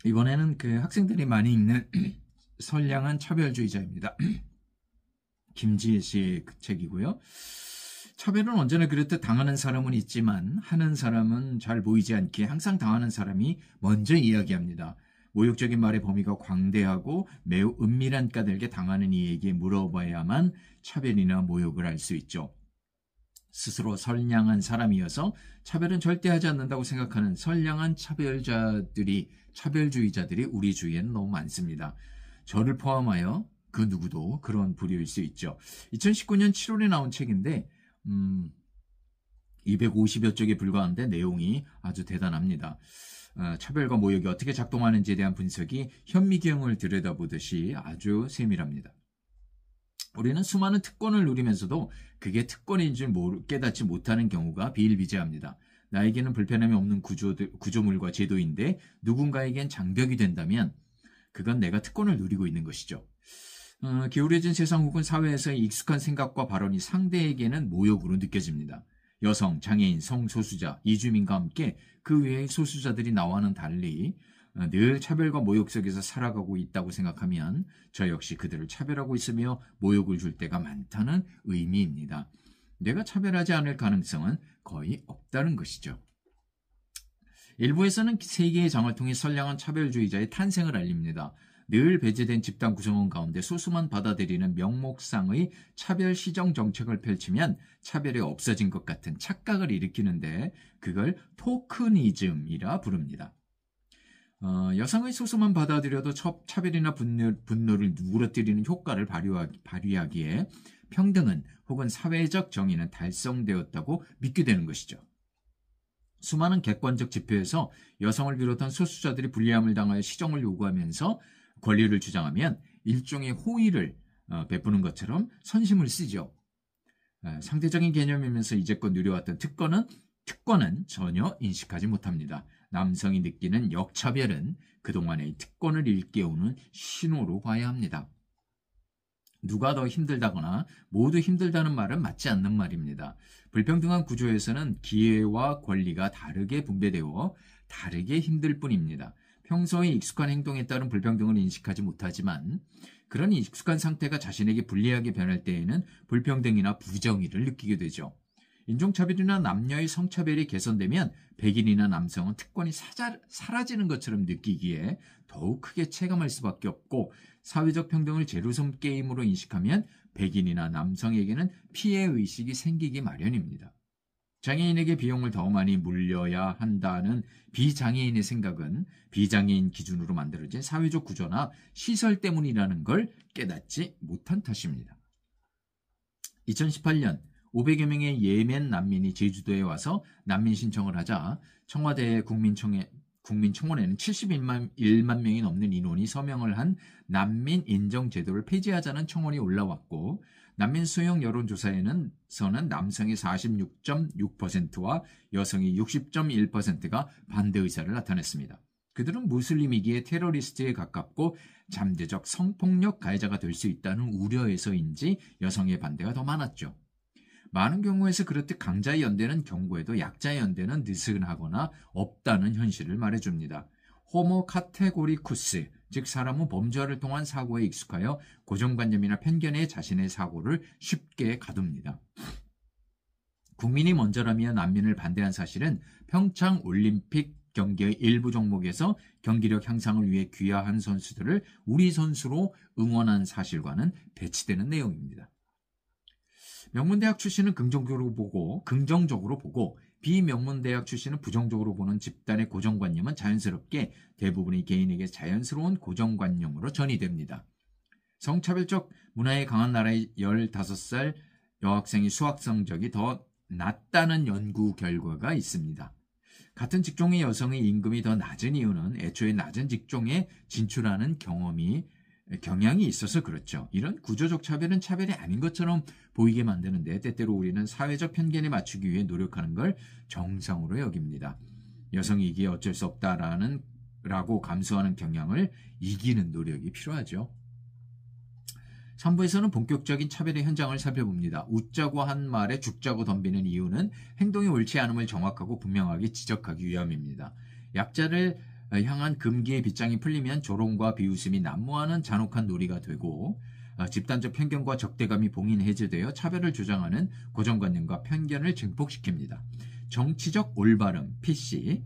이번에는 그 학생들이 많이 읽는 선량한 차별주의자입니다. 김지혜 씨의 그 책이고요. 차별은 언제나 그렇듯 당하는 사람은 있지만 하는 사람은 잘 보이지 않기에 항상 당하는 사람이 먼저 이야기합니다. 모욕적인 말의 범위가 광대하고 매우 은밀한 까닭에 당하는 이에게 물어봐야만 차별이나 모욕을 알 수 있죠. 스스로 선량한 사람이어서 차별은 절대 하지 않는다고 생각하는 선량한 차별주의자들이 우리 주위에는 너무 많습니다. 저를 포함하여 그 누구도 그런 부류일 수 있죠. 2019년 7월에 나온 책인데 250여 쪽에 불과한데 내용이 아주 대단합니다. 차별과 모욕이 어떻게 작동하는지에 대한 분석이 현미경을 들여다보듯이 아주 세밀합니다. 우리는 수많은 특권을 누리면서도 그게 특권인 줄 깨닫지 못하는 경우가 비일비재합니다. 나에게는 불편함이 없는 구조물과 제도인데 누군가에겐 장벽이 된다면 그건 내가 특권을 누리고 있는 것이죠. 기울어진 세상 혹은 사회에서의 익숙한 생각과 발언이 상대에게는 모욕으로 느껴집니다. 여성, 장애인, 성소수자, 이주민과 함께 그 외의 소수자들이 나와는 달리 늘 차별과 모욕 속에서 살아가고 있다고 생각하면 저 역시 그들을 차별하고 있으며 모욕을 줄 때가 많다는 의미입니다. 내가 차별하지 않을 가능성은 거의 없다는 것이죠. 일부에서는 세계의 장을 통해 선량한 차별주의자의 탄생을 알립니다. 늘 배제된 집단 구성원 가운데 소수만 받아들이는 명목상의 차별 시정 정책을 펼치면 차별이 없어진 것 같은 착각을 일으키는데 그걸 토크니즘이라 부릅니다. 여성의 소수만 받아들여도 차별이나 분노를 누그러뜨리는 효과를 발휘하기에 평등은 혹은 사회적 정의는 달성되었다고 믿게 되는 것이죠. 수많은 객관적 지표에서 여성을 비롯한 소수자들이 불리함을 당하여 시정을 요구하면서 권리를 주장하면 일종의 호의를 베푸는 것처럼 선심을 쓰죠. 상대적인 개념이면서 이제껏 누려왔던 특권은 전혀 인식하지 못합니다. 남성이 느끼는 역차별은 그동안의 특권을 일깨우는 신호로 봐야 합니다. 누가 더 힘들다거나 모두 힘들다는 말은 맞지 않는 말입니다. 불평등한 구조에서는 기회와 권리가 다르게 분배되어 다르게 힘들 뿐입니다. 평소에 익숙한 행동에 따른 불평등을 인식하지 못하지만 그런 익숙한 상태가 자신에게 불리하게 변할 때에는 불평등이나 부정의를 느끼게 되죠. 인종차별이나 남녀의 성차별이 개선되면 백인이나 남성은 특권이 사라지는 것처럼 느끼기에 더욱 크게 체감할 수밖에 없고 사회적 평등을 제로섬 게임으로 인식하면 백인이나 남성에게는 피해의식이 생기기 마련입니다. 장애인에게 비용을 더 많이 물려야 한다는 비장애인의 생각은 비장애인 기준으로 만들어진 사회적 구조나 시설 때문이라는 걸 깨닫지 못한 탓입니다. 2018년 500여 명의 예멘 난민이 제주도에 와서 난민 신청을 하자 청와대 국민청원에는 71만 명이 넘는 인원이 서명을 한 난민 인정 제도를 폐지하자는 청원이 올라왔고 난민 수용 여론조사에는 남성이 46.6%와 여성이 60.1%가 반대 의사를 나타냈습니다. 그들은 무슬림이기에 테러리스트에 가깝고 잠재적 성폭력 가해자가 될 수 있다는 우려에서인지 여성의 반대가 더 많았죠. 많은 경우에서 그렇듯 강자의 연대는 경고에도 약자의 연대는 느슨하거나 없다는 현실을 말해줍니다. 호모 카테고리쿠스, 즉 사람은 범죄를 통한 사고에 익숙하여 고정관념이나 편견에 자신의 사고를 쉽게 가둡니다. 국민이 먼저라며 난민을 반대한 사실은 평창 올림픽 경기의 일부 종목에서 경기력 향상을 위해 귀화한 선수들을 우리 선수로 응원한 사실과는 배치되는 내용입니다. 명문대학 출신은 긍정적으로 보고 비명문대학 출신은 부정적으로 보는 집단의 고정관념은 자연스럽게 대부분의 개인에게 자연스러운 고정관념으로 전이됩니다. 성차별적 문화에 강한 나라의 15살 여학생의 수학 성적이 더 낮다는 연구 결과가 있습니다. 같은 직종의 여성의 임금이 더 낮은 이유는 애초에 낮은 직종에 진출하는 경향이 있어서 그렇죠. 이런 구조적 차별은 차별이 아닌 것처럼 보이게 만드는데 때때로 우리는 사회적 편견에 맞추기 위해 노력하는 걸 정상으로 여깁니다. 여성이기에 어쩔 수 없다라고 감수하는 경향을 이기는 노력이 필요하죠. 3부에서는 본격적인 차별의 현장을 살펴봅니다. 웃자고 한 말에 죽자고 덤비는 이유는 행동이 옳지 않음을 정확하고 분명하게 지적하기 위함입니다. 약자를 향한 금기의 빗장이 풀리면 조롱과 비웃음이 난무하는 잔혹한 놀이가 되고 집단적 편견과 적대감이 봉인 해제되어 차별을 주장하는 고정관념과 편견을 증폭시킵니다. 정치적 올바름, PC,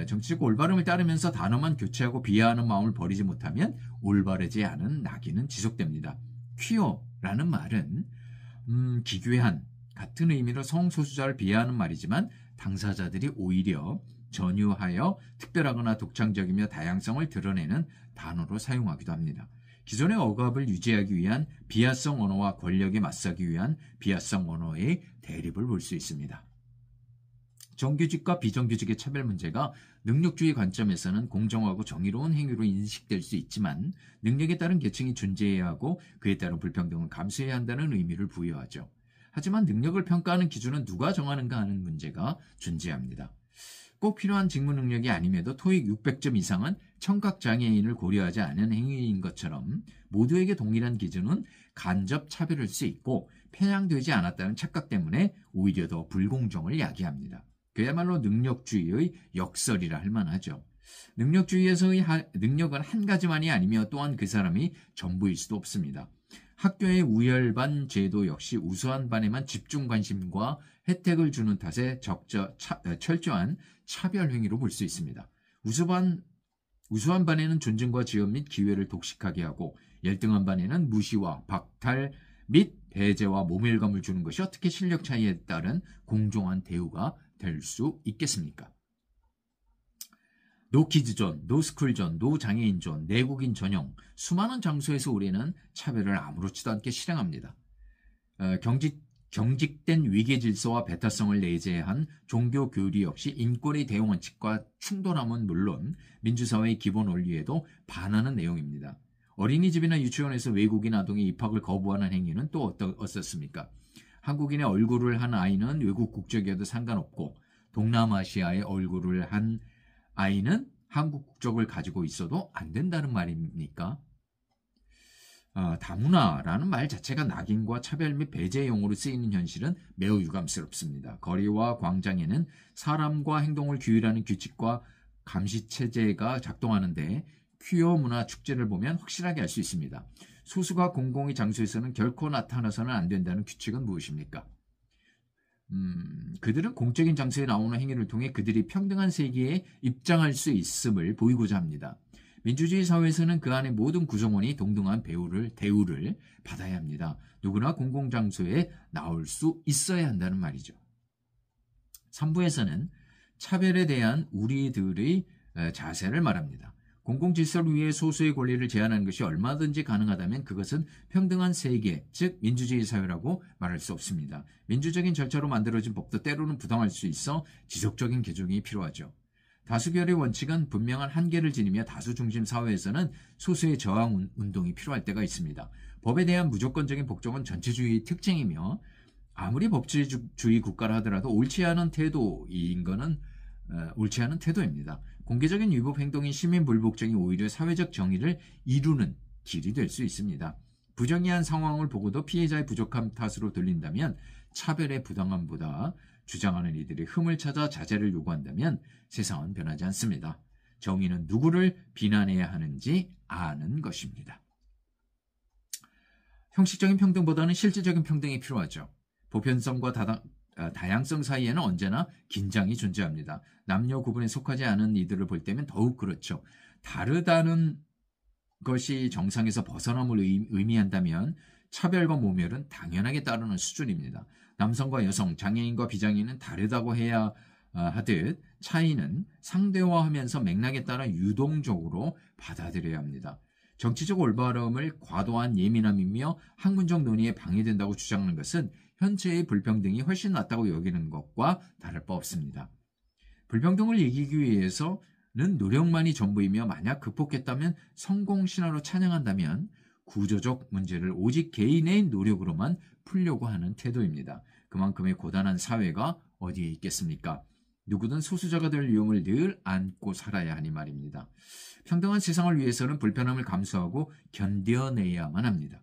정치적 올바름을 따르면서 단어만 교체하고 비하하는 마음을 버리지 못하면 올바르지 않은 낙인은 지속됩니다. 퀴어라는 말은 기괴한 같은 의미로 성소수자를 비하하는 말이지만 당사자들이 오히려 전유하여 특별하거나 독창적이며 다양성을 드러내는 단어로 사용하기도 합니다. 기존의 억압을 유지하기 위한 비하성 언어와 권력에 맞서기 위한 비하성 언어의 대립을 볼 수 있습니다. 정규직과 비정규직의 차별 문제가 능력주의 관점에서는 공정하고 정의로운 행위로 인식될 수 있지만 능력에 따른 계층이 존재해야 하고 그에 따른 불평등은 감수해야 한다는 의미를 부여하죠. 하지만 능력을 평가하는 기준은 누가 정하는가 하는 문제가 존재합니다. 꼭 필요한 직무 능력이 아님에도 토익 600점 이상은 청각장애인을 고려하지 않은 행위인 것처럼 모두에게 동일한 기준은 간접 차별일 수 있고 편향되지 않았다는 착각 때문에 오히려 더 불공정을 야기합니다. 그야말로 능력주의의 역설이라 할 만하죠. 능력주의에서의 능력은 한 가지만이 아니며 또한 그 사람이 전부일 수도 없습니다. 학교의 우열반 제도 역시 우수한 반에만 집중 관심과 혜택을 주는 탓에 철저한 차별 행위로 볼 수 있습니다. 우수한 반에는 존중과 지원 및 기회를 독식하게 하고 열등한 반에는 무시와 박탈 및 배제와 모멸감을 주는 것이 어떻게 실력 차이에 따른 공정한 대우가 될 수 있겠습니까? 노키즈존, 노스쿨존, 노장애인존, 내국인 전용 수많은 장소에서 우리는 차별을 아무렇지도 않게 실행합니다. 경직된 위계질서와 배타성을 내재한 종교 교리 역시 인권의 대원칙과 충돌함은 물론 민주사회의 기본 원리에도 반하는 내용입니다. 어린이집이나 유치원에서 외국인 아동의 입학을 거부하는 행위는 또 어떻습니까? 한국인의 얼굴을 한 아이는 외국 국적이어도 상관없고 동남아시아의 얼굴을 한 아이는 한국 국적을 가지고 있어도 안 된다는 말입니까? 다문화라는 말 자체가 낙인과 차별 및 배제 용어로 쓰이는 현실은 매우 유감스럽습니다. 거리와 광장에는 사람과 행동을 규율하는 규칙과 감시체제가 작동하는데 퀴어 문화 축제를 보면 확실하게 알 수 있습니다. 소수가 공공의 장소에서는 결코 나타나서는 안 된다는 규칙은 무엇입니까? 그들은 공적인 장소에 나오는 행위를 통해 그들이 평등한 세계에 입장할 수 있음을 보이고자 합니다. 민주주의 사회에서는 그 안의 모든 구성원이 동등한 대우를 받아야 합니다. 누구나 공공장소에 나올 수 있어야 한다는 말이죠. 3부에서는 차별에 대한 우리들의 자세를 말합니다. 공공질서를 위해 소수의 권리를 제한하는 것이 얼마든지 가능하다면 그것은 평등한 세계, 즉 민주주의 사회라고 말할 수 없습니다. 민주적인 절차로 만들어진 법도 때로는 부당할 수 있어 지속적인 개정이 필요하죠. 다수결의 원칙은 분명한 한계를 지니며 다수중심 사회에서는 소수의 저항 운동이 필요할 때가 있습니다. 법에 대한 무조건적인 복종은 전체주의의 특징이며 아무리 법치주의 국가라 하더라도 옳지 않은 태도입니다. 공개적인 위법 행동인 시민 불복종이 오히려 사회적 정의를 이루는 길이 될 수 있습니다. 부정의한 상황을 보고도 피해자의 부족함 탓으로 들린다면 차별의 부당함보다 주장하는 이들의 흠을 찾아 자제를 요구한다면 세상은 변하지 않습니다. 정의는 누구를 비난해야 하는지 아는 것입니다. 형식적인 평등보다는 실질적인 평등이 필요하죠. 보편성과 다양성 사이에는 언제나 긴장이 존재합니다. 남녀 구분에 속하지 않은 이들을 볼 때면 더욱 그렇죠. 다르다는 것이 정상에서 벗어남을 의미한다면 차별과 모멸은 당연하게 따르는 수준입니다. 남성과 여성, 장애인과 비장애인은 다르다고 해야 하듯 차이는 상대화하면서 맥락에 따라 유동적으로 받아들여야 합니다. 정치적 올바름을 과도한 예민함이며 학문적 논의에 방해된다고 주장하는 것은 현재의 불평등이 훨씬 낫다고 여기는 것과 다를 바 없습니다. 불평등을 이기기 위해서는 노력만이 전부이며 만약 극복했다면 성공신화로 찬양한다면 구조적 문제를 오직 개인의 노력으로만 풀려고 하는 태도입니다. 그만큼의 고단한 사회가 어디에 있겠습니까? 누구든 소수자가 될 위험을 늘 안고 살아야 하니 말입니다. 평등한 세상을 위해서는 불편함을 감수하고 견뎌내야만 합니다.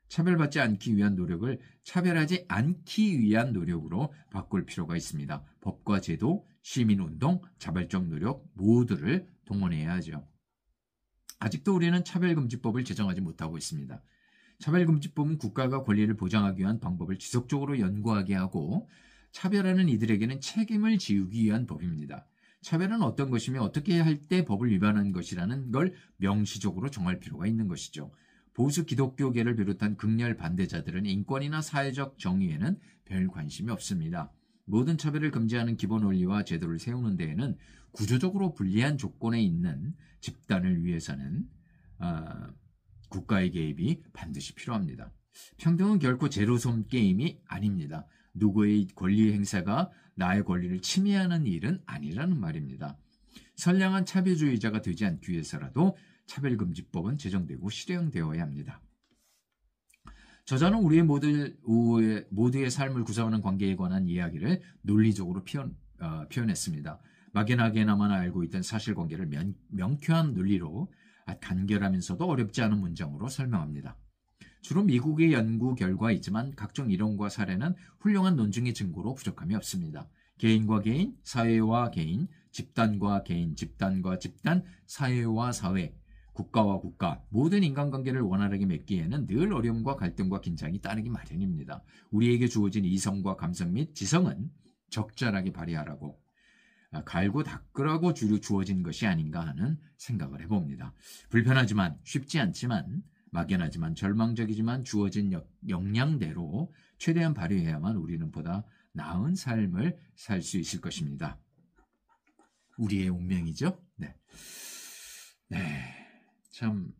차별받지 않기 위한 노력을 차별하지 않기 위한 노력으로 바꿀 필요가 있습니다. 법과 제도, 시민운동, 자발적 노력 모두를 동원해야 하죠. 아직도 우리는 차별금지법을 제정하지 못하고 있습니다. 차별금지법은 국가가 권리를 보장하기 위한 방법을 지속적으로 연구하게 하고 차별하는 이들에게는 책임을 지우기 위한 법입니다. 차별은 어떤 것이며 어떻게 할 때 법을 위반한 것이라는 걸 명시적으로 정할 필요가 있는 것이죠. 보수 기독교계를 비롯한 극렬 반대자들은 인권이나 사회적 정의에는 별 관심이 없습니다. 모든 차별을 금지하는 기본 원리와 제도를 세우는 데에는 구조적으로 불리한 조건에 있는 집단을 위해서는 국가의 개입이 반드시 필요합니다. 평등은 결코 제로섬 게임이 아닙니다. 누구의 권리 행사가 나의 권리를 침해하는 일은 아니라는 말입니다. 선량한 차별주의자가 되지 않기 위해서라도 차별금지법은 제정되고 실행되어야 합니다. 저자는 우리의 모두의 삶을 구성하는 관계에 관한 이야기를 논리적으로 표현했습니다. 막연하게나마 알고 있던 사실관계를 명쾌한 논리로 간결하면서도 어렵지 않은 문장으로 설명합니다. 주로 미국의 연구 결과이지만 각종 이론과 사례는 훌륭한 논증의 증거로 부족함이 없습니다. 개인과 개인, 사회와 개인, 집단과 개인, 집단과 집단, 사회와 사회, 국가와 국가, 모든 인간관계를 원활하게 맺기에는 늘 어려움과 갈등과 긴장이 따르기 마련입니다. 우리에게 주어진 이성과 감성 및 지성은 적절하게 발휘하라고 갈고 닦으라고 주어진 것이 아닌가 하는 생각을 해봅니다. 불편하지만 쉽지 않지만 막연하지만 절망적이지만 주어진 역량대로 최대한 발휘해야만 우리는 보다 나은 삶을 살 수 있을 것입니다. 우리의 운명이죠. 네. 참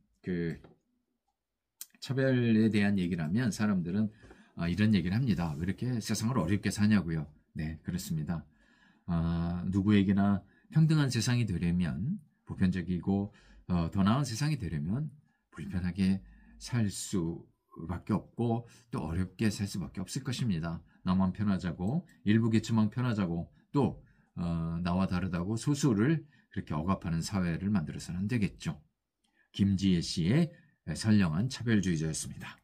차별에 대한 얘기를 하면 사람들은 이런 얘기를 합니다. 왜 이렇게 세상을 어렵게 사냐고요. 네, 그렇습니다. 누구에게나 평등한 세상이 되려면 보편적이고 더 나은 세상이 되려면 불편하게 살 수밖에 없고 또 어렵게 살 수밖에 없을 것입니다. 나만 편하자고 일부 계층만 편하자고 또 나와 다르다고 소수를 그렇게 억압하는 사회를 만들어서는 안 되겠죠. 김지혜 씨의 선량한 차별주의자였습니다.